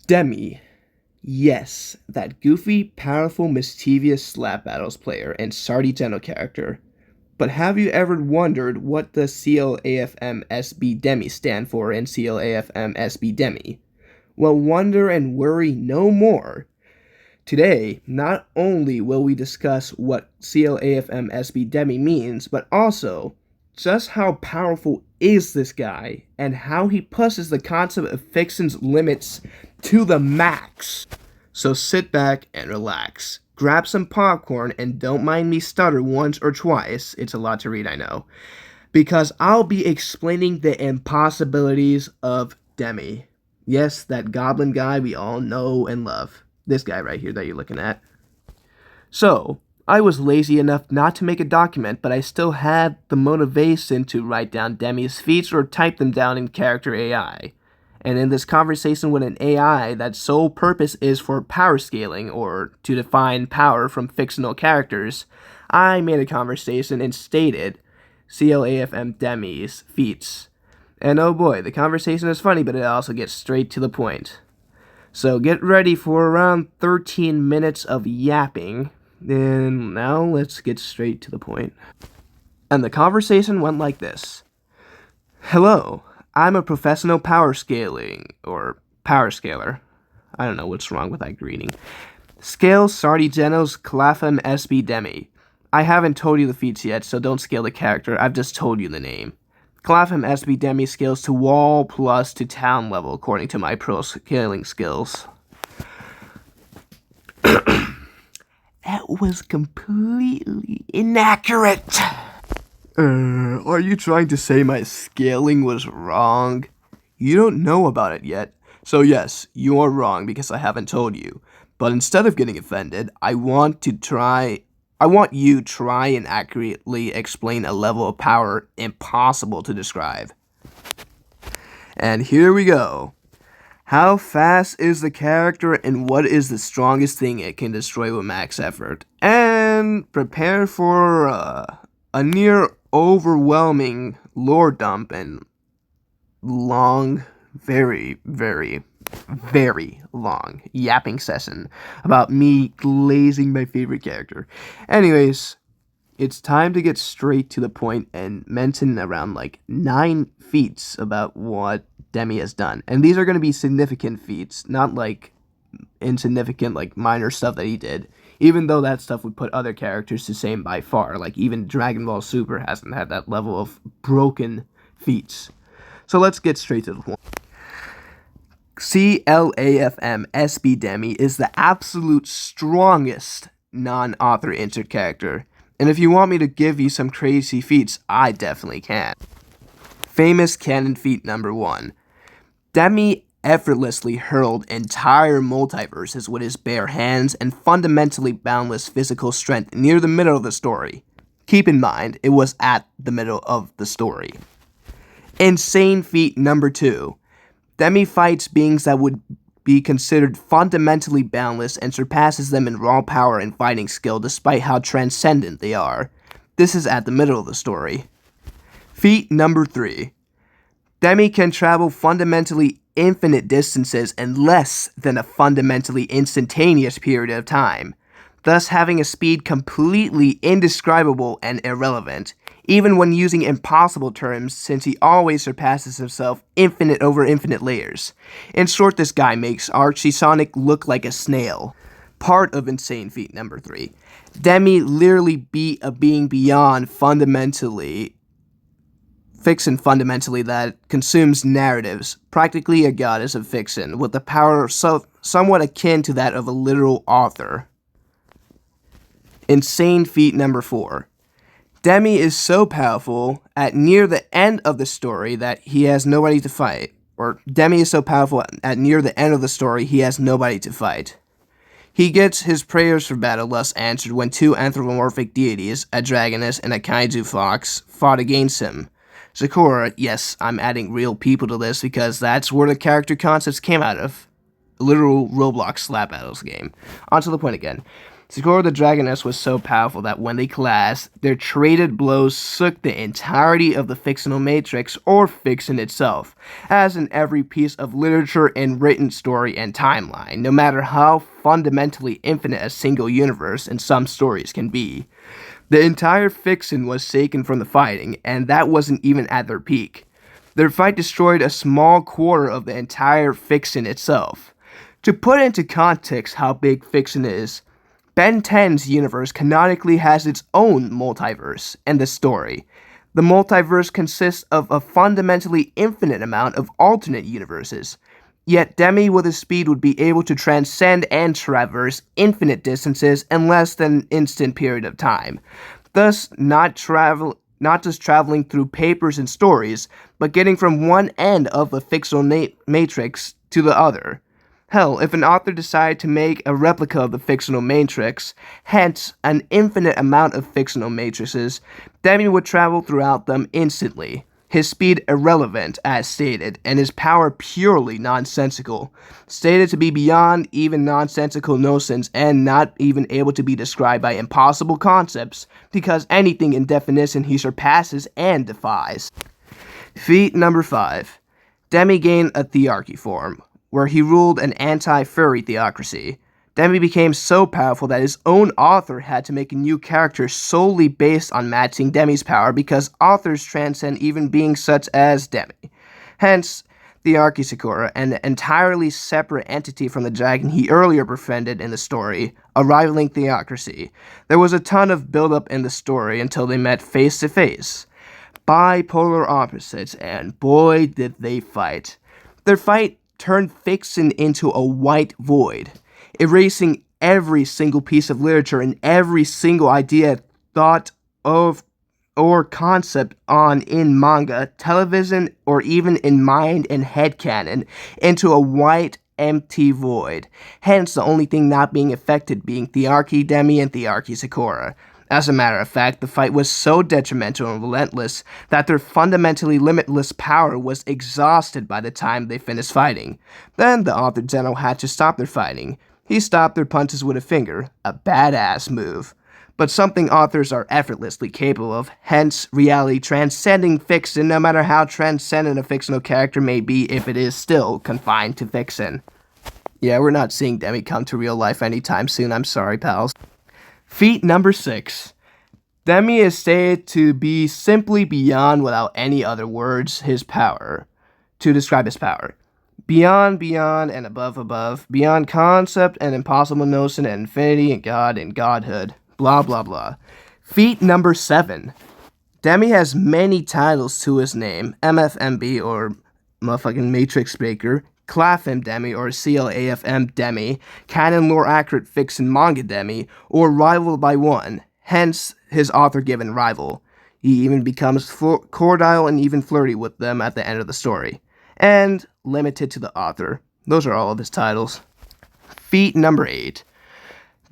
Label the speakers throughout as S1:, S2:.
S1: Demi. Yes, that goofy, powerful, mischievous slap battles player and Sardi Geno character. But have you ever wondered what the CLAFM-SB Demi stand for in CLAFM-SB Demi? Well, wonder and worry no more. Today, not only will we discuss what CLAFM-SB Demi means, but also just how powerful is this guy and how he pushes the concept of fiction's limits to the max. So sit back and relax. Grab some popcorn and don't mind me stutter once or twice. It's a lot to read, I know. Because I'll be explaining the impossibilities of Demi. Yes, that goblin guy we all know and love. This guy right here that you're looking at. So, I was lazy enough not to make a document, but I still had the motivation to write down Demi's feats or type them down in character AI. And in this conversation with an AI that sole purpose is for power scaling, or to define power from fictional characters, I made a conversation and stated CLAFM Demi's feats. And oh boy, the conversation is funny, but it also gets straight to the point. So get ready for around 13 minutes of yapping, and now let's get straight to the point. And the conversation went like this. Hello, I'm a professional power scaler. I don't know what's wrong with that greeting. Scale Sardi Geno's Clafm SB Demi. I haven't told you the feats yet, so don't scale the character, I've just told you the name. Clafm SB Demi scales to wall plus to town level, according to my pro scaling skills. That was completely inaccurate. Are you trying to say my scaling was wrong? You don't know about it yet, so yes, you are wrong because I haven't told you. But instead of getting offended, I want you try and accurately explain a level of power impossible to describe. And here we go. How fast is the character and what is the strongest thing it can destroy with max effort? And prepare for a near overwhelming lore dump and long, very, very, very long yapping session about me glazing my favorite character. Anyways, it's time to get straight to the point and mention around like 9 feats about what Demi has done. And these are going to be significant feats, not like insignificant, like minor stuff that he did. Even though that stuff would put other characters to shame by far. Like even Dragon Ball Super hasn't had that level of broken feats. So let's get straight to the point. CLAFM SB Demi is the absolute strongest non-author entered character. And if you want me to give you some crazy feats, I definitely can. Famous canon feat number 1. Demi effortlessly hurled entire multiverses with his bare hands and fundamentally boundless physical strength near the middle of the story. Keep in mind, it was at the middle of the story. Insane feat number 2. Demi fights beings that would be considered fundamentally boundless and surpasses them in raw power and fighting skill despite how transcendent they are. This is at the middle of the story. Feat number 3. Demi can travel fundamentally infinite distances in less than a fundamentally instantaneous period of time, thus having a speed completely indescribable and irrelevant, even when using impossible terms since he always surpasses himself infinite over infinite layers. In short, this guy makes Archie Sonic look like a snail. Part of insane feat number 3. Demi literally beat a being beyond fiction fundamentally that consumes narratives, practically a goddess of fiction, with the power somewhat akin to that of a literal author. Insane feat number 4. Demi is so powerful at near the end of the story that he has nobody to fight. Or Demi is so powerful at near the end of the story he has nobody to fight. He gets his prayers for battle thus answered when 2 anthropomorphic deities, a dragoness and a kaiju fox, fought against him. Sakura, yes, I'm adding real people to this because that's where the character concepts came out of. A literal Roblox slap battles game. On to the point again. Sakura the Dragoness was so powerful that when they clashed, their traded blows shook the entirety of the fictional matrix or fiction itself, as in every piece of literature and written story and timeline, no matter how fundamentally infinite a single universe in some stories can be. The entire fiction was shaken from the fighting, and that wasn't even at their peak. Their fight destroyed a small quarter of the entire fiction itself. To put into context how big fiction is, Ben 10's universe canonically has its own multiverse in the story. The multiverse consists of a fundamentally infinite amount of alternate universes. Yet Demi with his speed would be able to transcend and traverse infinite distances in less than an instant period of time. Thus, not just traveling through papers and stories, but getting from one end of the fictional matrix to the other. Hell, if an author decided to make a replica of the fictional matrix, hence an infinite amount of fictional matrices, Demi would travel throughout them instantly. His speed irrelevant, as stated, and his power purely nonsensical, stated to be beyond even nonsensical notions and not even able to be described by impossible concepts, because anything in definition he surpasses and defies. Feat number 5. Demi gained a thearchy form, where he ruled an anti-furry theocracy. Demi became so powerful that his own author had to make a new character solely based on matching Demi's power because authors transcend even beings such as Demi. Hence, Thearchy Sakura, an entirely separate entity from the dragon he earlier befriended in the story, a rivaling theocracy. There was a ton of build-up in the story until they met face to face. Bipolar opposites, and boy did they fight. Their fight turned fiction into a white void, erasing every single piece of literature and every single idea, thought of, or concept on in manga, television, or even in mind and headcanon into a white, empty void. Hence, the only thing not being affected being Thearchy Demi and Thearchy Sakura. As a matter of fact, the fight was so detrimental and relentless that their fundamentally limitless power was exhausted by the time they finished fighting. Then the author general had to stop their fighting. He stopped their punches with a finger, a badass move. But something authors are effortlessly capable of, hence reality transcending fiction no matter how transcendent a fictional character may be if it is still confined to fiction. Yeah, we're not seeing Demi come to real life anytime soon, I'm sorry pals. Feat number 6. Demi is stated to be simply beyond without any other words his power, to describe his power. Beyond, and above, beyond concept and impossible notion and infinity and God and godhood, blah blah blah. Feat number 7. Demi has many titles to his name, MFMB or motherfucking Matrix Breaker, Clafm Demi or CLAFM Demi, canon lore accurate fiction manga Demi, or rival by one, hence his author-given rival. He even becomes cordial and even flirty with them at the end of the story. And limited to the author. Those are all of his titles. Feat number 8.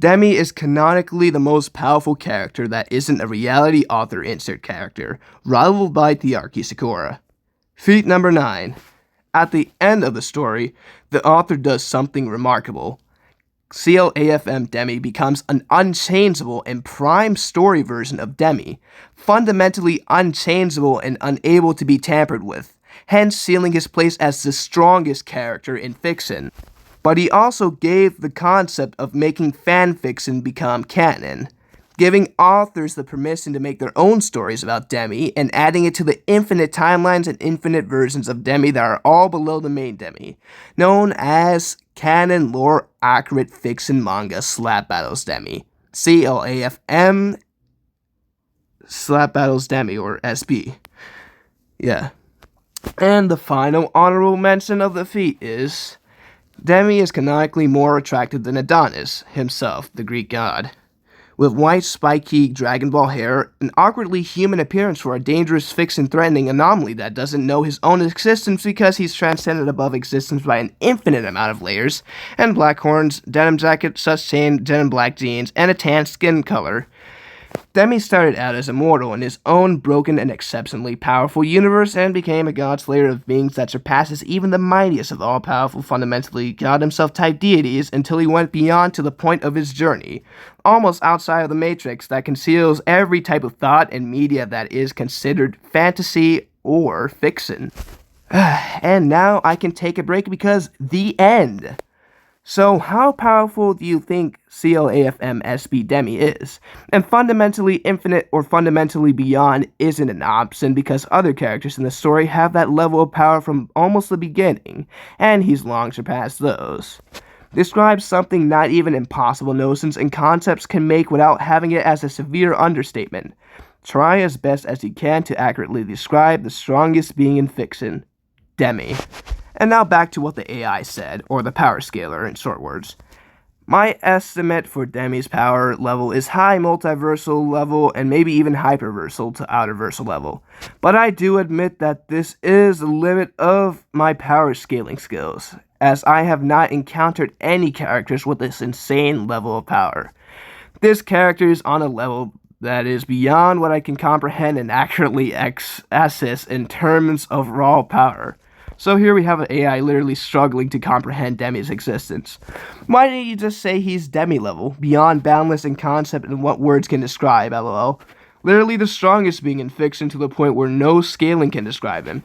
S1: Demi is canonically the most powerful character that isn't a reality author insert character, rivaled by Thearchy Sakura. Feat number 9. At the end of the story, the author does something remarkable. CLAFM Demi becomes an unchangeable and prime story version of Demi, fundamentally unchangeable and unable to be tampered with, hence sealing his place as the strongest character in fiction. But he also gave the concept of making fanfiction become canon, giving authors the permission to make their own stories about Demi and adding it to the infinite timelines and infinite versions of Demi that are all below the main Demi, known as canon lore accurate fiction manga Slap Battles Demi, CLAFM Slap Battles Demi or SB. Yeah. And the final honorable mention of the feat is Demi is canonically more attractive than Adonis, himself, the Greek god. With white, spiky Dragon Ball hair, an awkwardly human appearance for a dangerous fiction-threatening anomaly that doesn't know his own existence because he's transcended above existence by an infinite amount of layers, and black horns, denim jacket, sus chain, denim black jeans, and a tan skin color. Demi started out as immortal in his own broken and exceptionally powerful universe and became a god slayer of beings that surpasses even the mightiest of all-powerful, fundamentally god himself type deities until he went beyond to the point of his journey, almost outside of the matrix that conceals every type of thought and media that is considered fantasy or fiction. And now I can take a break because the end. So, how powerful do you think CLAFM SB Demi is? And fundamentally infinite or fundamentally beyond isn't an option because other characters in the story have that level of power from almost the beginning, and he's long surpassed those. Describe something not even impossible notions and concepts can make without having it as a severe understatement. Try as best as you can to accurately describe the strongest being in fiction, Demi. And now back to what the AI said, or the power scaler in short words. My estimate for Demi's power level is high multiversal level and maybe even hyperversal to outerversal level. But I do admit that this is the limit of my power scaling skills, as I have not encountered any characters with this insane level of power. This character is on a level that is beyond what I can comprehend and accurately assess in terms of raw power. So here we have an AI literally struggling to comprehend Demi's existence. Why didn't you just say he's Demi level, beyond boundless in concept and what words can describe, lol? Literally the strongest being in fiction to the point where no scaling can describe him.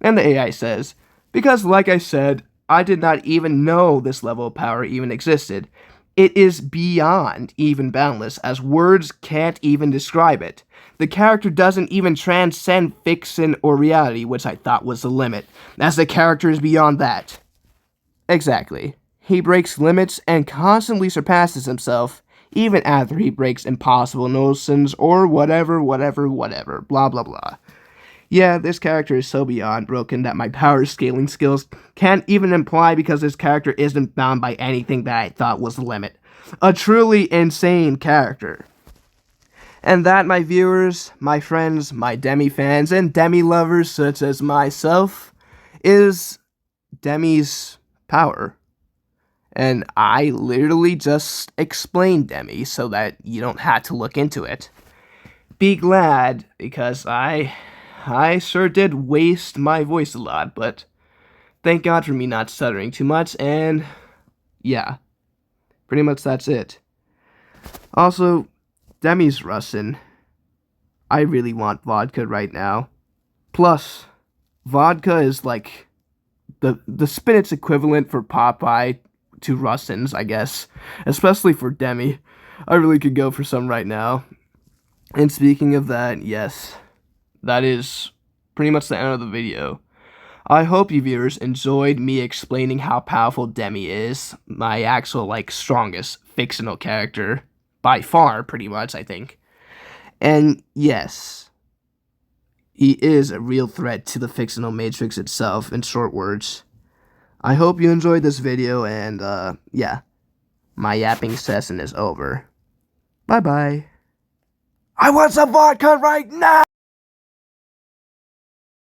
S1: And the AI says, because like I said, I did not even know this level of power even existed. It is beyond even boundless, as words can't even describe it. The character doesn't even transcend fiction or reality, which I thought was the limit, as the character is beyond that. Exactly. He breaks limits and constantly surpasses himself, even after he breaks impossible notions or whatever, blah blah blah. Yeah, this character is so beyond broken that my power scaling skills can't even imply because this character isn't bound by anything that I thought was the limit. A truly insane character. And that, my viewers, my friends, my Demi fans, and Demi lovers such as myself, is Demi's power. And I literally just explained Demi so that you don't have to look into it. Be glad, because I sure did waste my voice a lot, but thank God for me not stuttering too much, and yeah, pretty much that's it. Also, Demi's Russian. I really want vodka right now. Plus, vodka is like the spinach equivalent for Popeye to Russians, I guess. Especially for Demi. I really could go for some right now. And speaking of that, yes, that is pretty much the end of the video. I hope you viewers enjoyed me explaining how powerful Demi is, my actual, strongest fictional character. By far, pretty much, I think. And yes, he is a real threat to the fictional matrix itself, in short words. I hope you enjoyed this video, and, yeah, my yapping session is over. Bye-bye. I want some vodka right now!